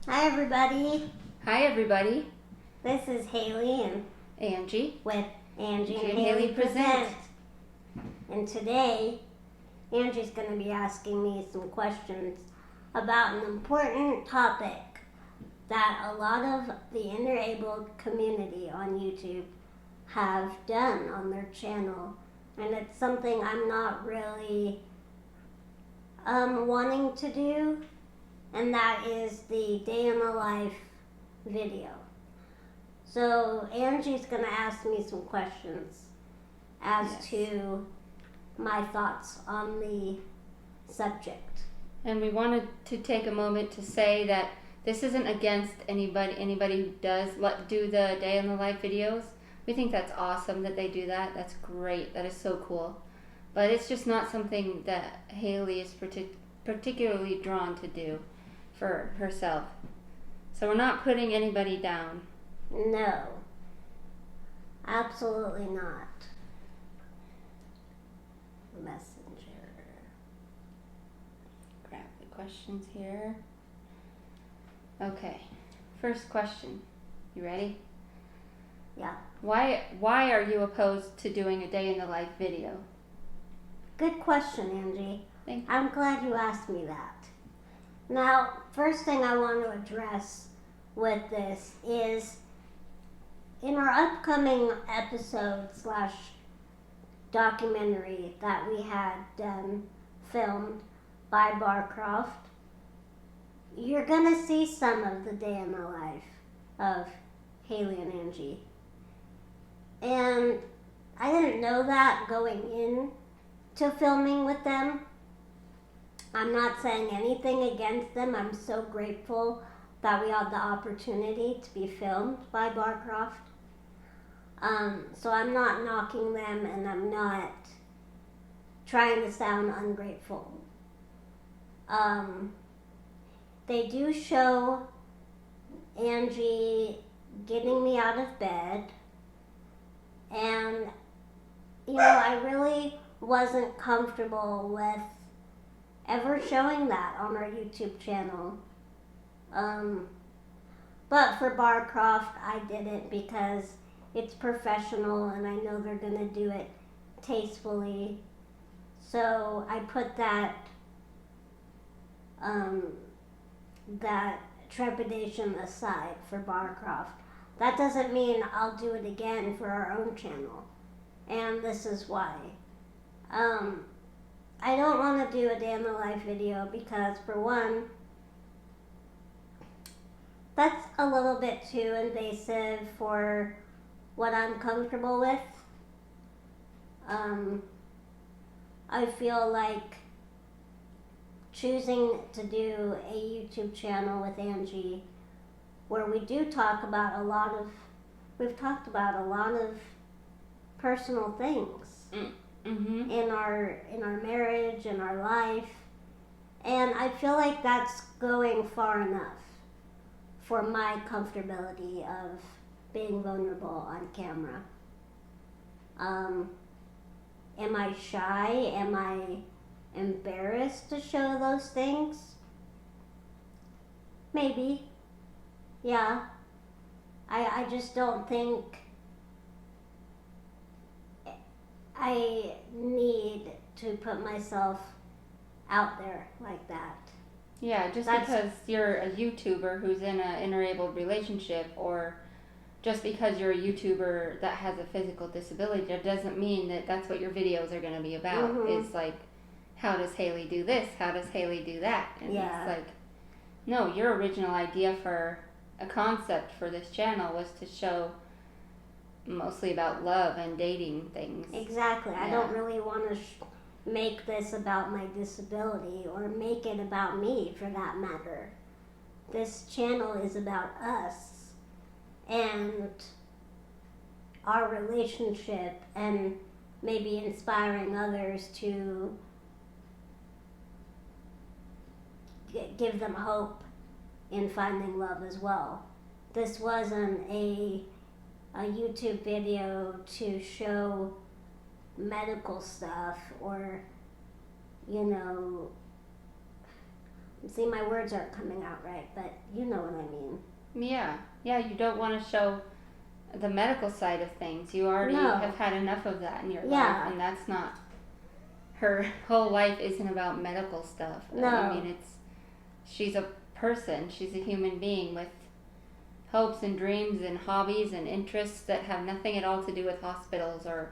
Hi everybody, Hi everybody, this is Haley and Angie with Angie and and Haley Haley Present. Present. And today, Angie's going to be asking me some questions about an important topic that a lot of the Interabled community on YouTube have done on their channel. And it's something I'm not really wanting to do, and that is the day in the life video. So Angie's going to ask me some questions as to my thoughts on the subject. And we wanted to take a moment to say that this isn't against anybody who does do the day in the life videos. We think that's awesome that they do that. That's great. That is so cool. But it's just not something that Haley is particularly drawn to do for herself. So we're not putting anybody down. No, absolutely not. Messenger. Grab the questions here. Okay, first question. You ready? Yeah. Why are you opposed to doing a day in the life video? Good question, Angie. Thank you. I'm glad you asked me that. Now, first thing I want to address with this is in our upcoming episode / documentary that we had filmed by Barcroft, you're going to see some of the day in the life of Haley and Angie. And I didn't know that going in to filming with them. I'm not saying anything against them. I'm so grateful that we had the opportunity to be filmed by Barcroft. So I'm not knocking them, and I'm not trying to sound ungrateful. They do show Angie getting me out of bed, and I really wasn't comfortable with ever showing that on our YouTube channel. But for Barcroft, I did it because it's professional and I know they're going to do it tastefully. So I put that trepidation aside for Barcroft. That doesn't mean I'll do it again for our own channel. And this is why. I don't want to do a day in the life video because, for one, that's a little bit too invasive for what I'm comfortable with. I feel like choosing to do a YouTube channel with Angie where we do talk about we've talked about a lot of personal things in our marriage, in our life, and I feel like that's going far enough for my comfortability of being vulnerable on camera. Am I shy? Am I embarrassed to show those things? Maybe. Yeah. I just don't think I need to put myself out there like that. Yeah, because you're a YouTuber who's in an interabled relationship, or just because you're a YouTuber that has a physical disability, that doesn't mean that that's what your videos are going to be about. It's like, how does Haley do this? How does Haley do that? And it's like, no, your original idea for a concept for this channel was to show mostly about love and dating things. Exactly. Yeah. I don't really want to make this about my disability or make it about me, for that matter. This channel is about us and our relationship, and maybe inspiring others to give them hope in finding love as well. This wasn't a YouTube video to show medical stuff or See, my words aren't coming out right, but you know what I mean. Yeah, you don't want to show the medical side of things. You already have had enough of that in your life, and that's not, her whole life isn't about medical stuff. No. I mean, she's a person, she's a human being with hopes and dreams and hobbies and interests that have nothing at all to do with hospitals or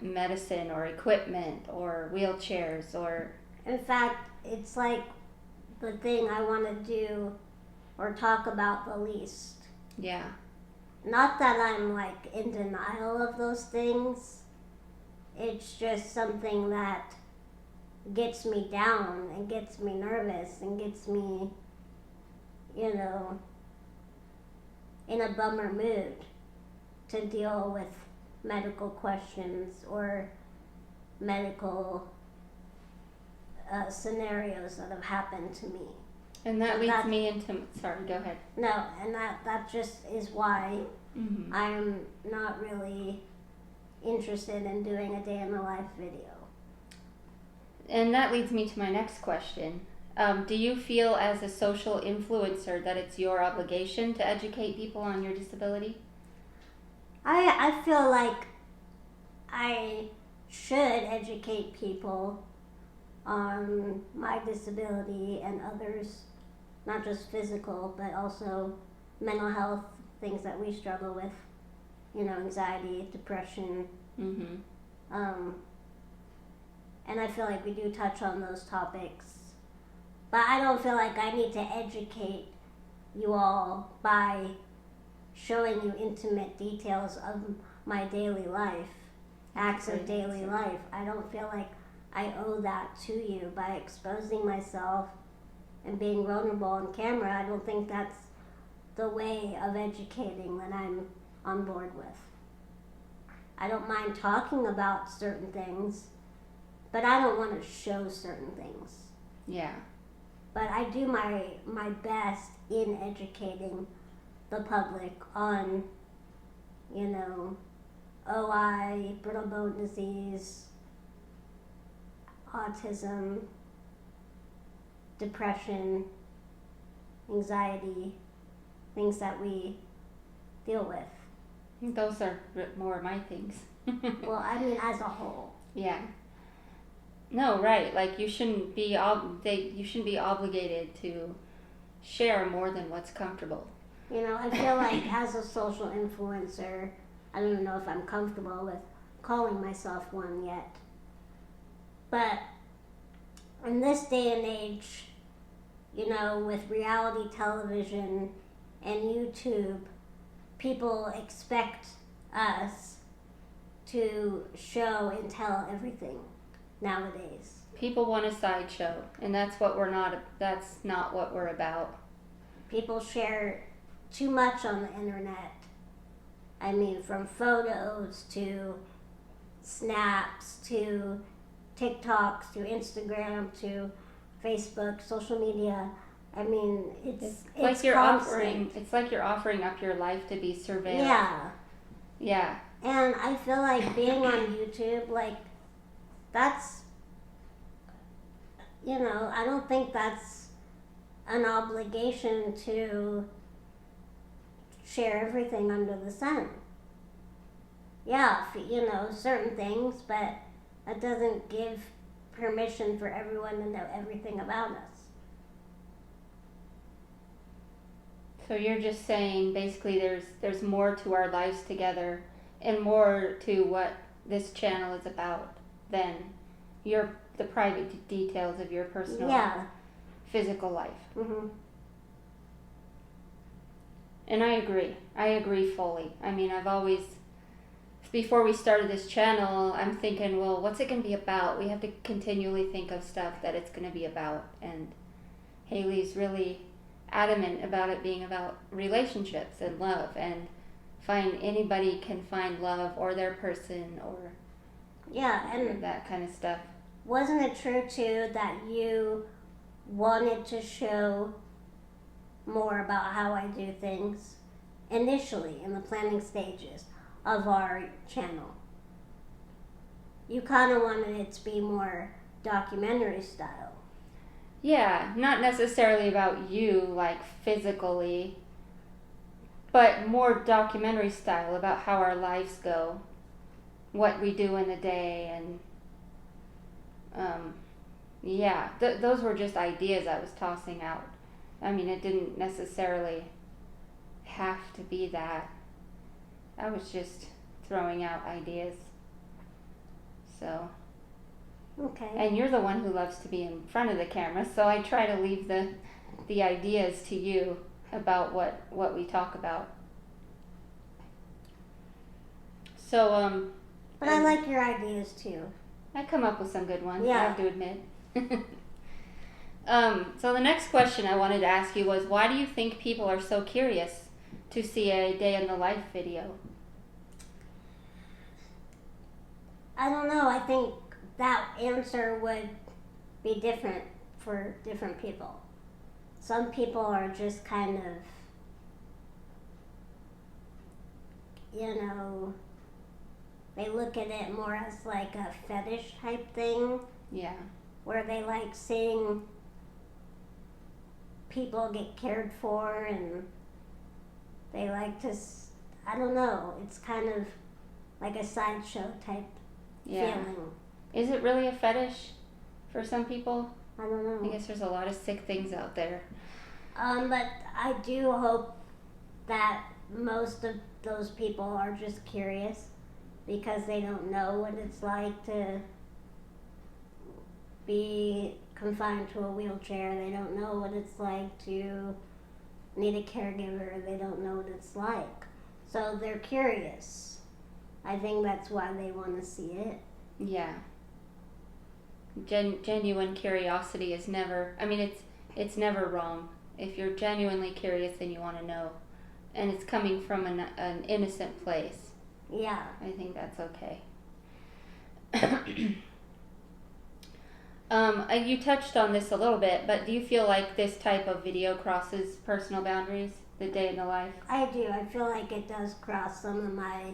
medicine or equipment or wheelchairs or... In fact, it's like the thing I want to do or talk about the least. Yeah. Not that I'm like in denial of those things. It's just something that gets me down and gets me nervous and gets me, you know, in a bummer mood to deal with medical questions or medical scenarios that have happened to me. And that leads me into... Sorry, go ahead. No, and that just is why I'm not really interested in doing a day in the life video. And that leads me to my next question. Do you feel as a social influencer that it's your obligation to educate people on your disability? I feel like I should educate people on my disability and others, not just physical, but also mental health, things that we struggle with, you know, anxiety, depression. And I feel like we do touch on those topics. But I don't feel like I need to educate you all by showing you intimate details of my daily life, acts of daily life. I don't feel like I owe that to you by exposing myself and being vulnerable on camera. I don't think that's the way of educating that I'm on board with. I don't mind talking about certain things, but I don't want to show certain things. Yeah. But I do my best in educating the public on, you know, OI, brittle bone disease, autism, depression, anxiety, things that we deal with. Those are more my things. Well, I mean, as a whole. Yeah. No, right. Like you shouldn't be obligated to share more than what's comfortable. You know, I feel like as a social influencer, I don't even know if I'm comfortable with calling myself one yet. But in this day and age, you know, with reality television and YouTube, people expect us to show and tell everything nowadays. People want a sideshow, and that's not what we're about. People share too much on the internet. I mean, from photos to snaps to TikToks to Instagram to Facebook, social media. I mean, it's like you're constant. It's like you're offering up your life to be surveilled. Yeah. Yeah. And I feel like being on YouTube, like, that's, you know, I don't think that's an obligation to share everything under the sun. Yeah, you know, certain things, but that doesn't give permission for everyone to know everything about us. So you're just saying basically there's more to our lives together and more to what this channel is about than the private details of your personal physical life. Mm-hmm. And I agree fully. I mean, before we started this channel, I'm thinking, well, what's it going to be about? We have to continually think of stuff that it's going to be about. And Haley's really adamant about it being about relationships and love, and anybody can find love or their person or and that kind of stuff. Wasn't it true too that you wanted to show more about how I do things initially in the planning stages of our channel? You kind of wanted it to be more documentary style. Yeah, not necessarily about you, like physically, but more documentary style about how our lives go, what we do in the day, and yeah, those were just ideas I was tossing out. I mean, it didn't necessarily have to be that. I was just throwing out ideas. So. Okay. And you're the one who loves to be in front of the camera, so I try to leave the ideas to you about what we talk about. So But I like your ideas too. I come up with some good ones, Yeah. I have to admit. So the next question I wanted to ask you was, why do you think people are so curious to see a day in the life video? I don't know. I think that answer would be different for different people. Some people are just kind of, they look at it more as like a fetish type thing. Yeah. Where they like seeing people get cared for, and they like to, I don't know, it's kind of like a sideshow type feeling. Is it really a fetish for some people? I don't know. I guess there's a lot of sick things out there. But I do hope that most of those people are just curious because they don't know what it's like to be confined to a wheelchair. They don't know what it's like to need a caregiver. They don't know what it's like. So they're curious. I think that's why they want to see it. Yeah. Genuine curiosity is never, I mean, it's never wrong. If you're genuinely curious and you want to know, and it's coming from an innocent place, yeah, I think that's okay. You touched on this a little bit, but do you feel like this type of video crosses personal boundaries, the day in the life? I do. I feel like it does cross some of my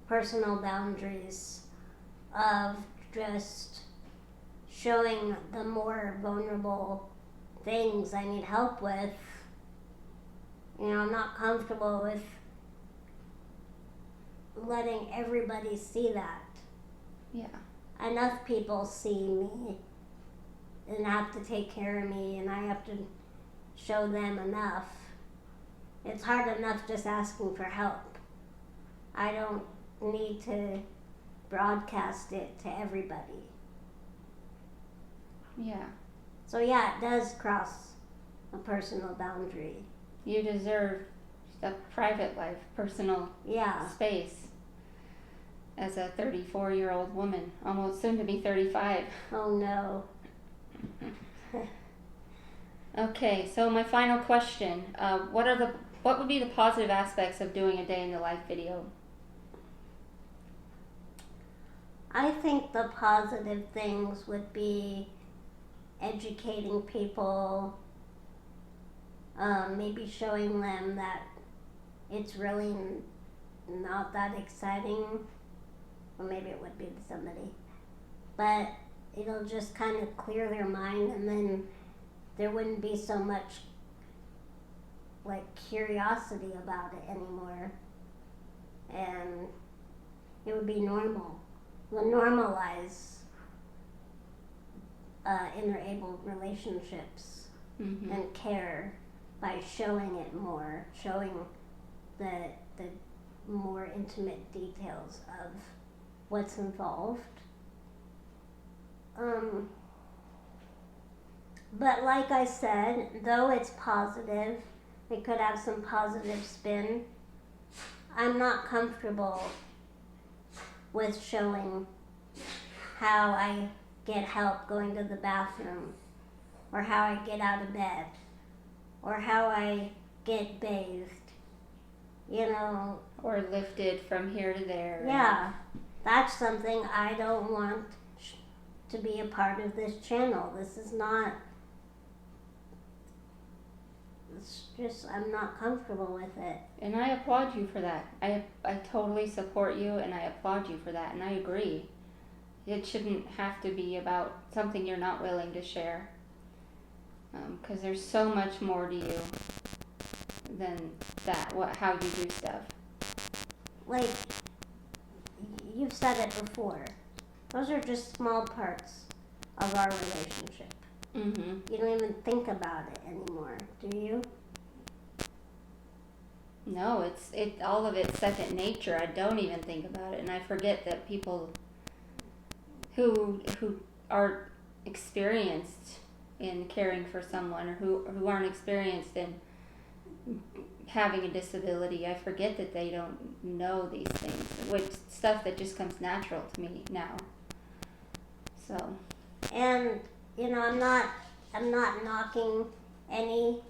personal boundaries of just showing the more vulnerable things I need help with. I'm not comfortable with letting everybody see that. Yeah. Enough people see me and have to take care of me, and I have to show them enough. It's hard enough just asking for help. I don't need to broadcast it to everybody. Yeah. So yeah, it does cross a personal boundary. You deserve a private life, personal space. As a 34-year-old woman, almost soon to be 35. Oh no. Okay, so my final question: what would be the positive aspects of doing a day in the life video? I think the positive things would be educating people, maybe showing them that it's really not that exciting, or maybe it would be to somebody, but it'll just kind of clear their mind, and then there wouldn't be so much like curiosity about it anymore, and it would be normal. We'll normalize interabled relationships and care by showing it more, showing the more intimate details of what's involved. But like I said, though it's positive, it could have some positive spin, I'm not comfortable with showing how I get help going to the bathroom, or how I get out of bed, or how I get bathed, Or lifted from here to there. Yeah, that's something I don't want to be a part of this channel. This is not, it's just, I'm not comfortable with it. And I applaud you for that. I totally support you, and I applaud you for that, and I agree. It shouldn't have to be about something you're not willing to share. Because there's so much more to you than that, how you do stuff. Like, you've said it before. Those are just small parts of our relationship. Mm-hmm. You don't even think about it anymore, do you? No, it all of it's second nature. I don't even think about it, and I forget that people who are experienced in caring for someone, or who aren't experienced in having a disability, I forget that they don't know these things, which stuff that just comes natural to me now. So. And I'm not knocking any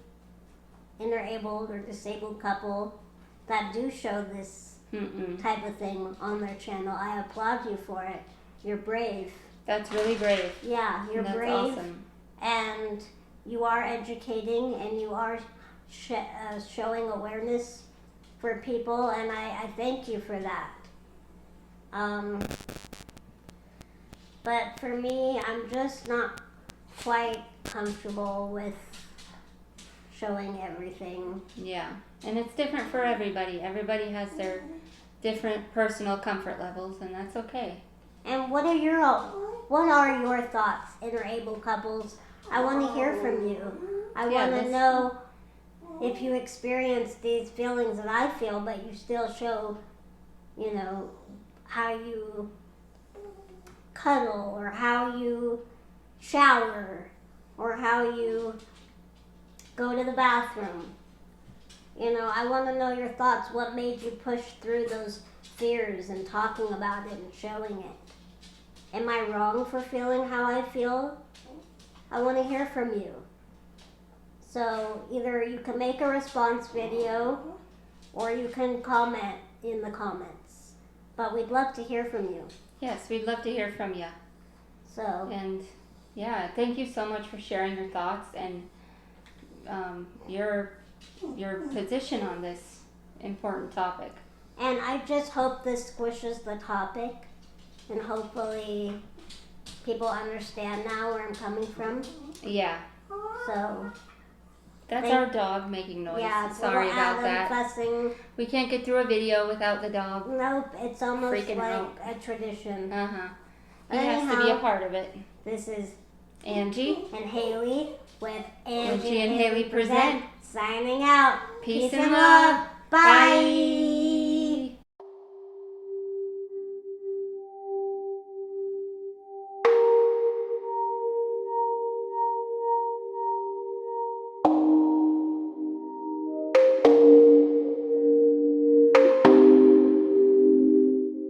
interabled or disabled couple that do show this type of thing on their channel. I applaud you for it. You're brave. That's really brave. Yeah, you're That's brave. Awesome. And you are educating, and you are showing awareness for people, and I thank you for that. But for me, I'm just not quite comfortable with showing everything. Yeah, and it's different for everybody. Everybody has their different personal comfort levels, and that's okay. And what are your thoughts, interabled couples? I want to hear from you. I want to know if you experience these feelings that I feel, but you still show, how you cuddle, or how you shower, or how you go to the bathroom. I want to know your thoughts. What made you push through those fears and talking about it and showing it? Am I wrong for feeling how I feel? I want to hear from you. So either you can make a response video, or you can comment in the comments. But we'd love to hear from you. Yes, we'd love to hear from you. So. And yeah, thank you so much for sharing your thoughts and your position on this important topic. And I just hope this squishes the topic, and hopefully people understand now where I'm coming from. Yeah. So. That's our dog making noise. Yeah, sorry about that. Fussing. We can't get through a video without the dog. Nope, it's almost freaking like out. a tradition. He has to be a part of it. This is Angie and Haley with Angie and Haley present. Signing out. Peace and love. Bye.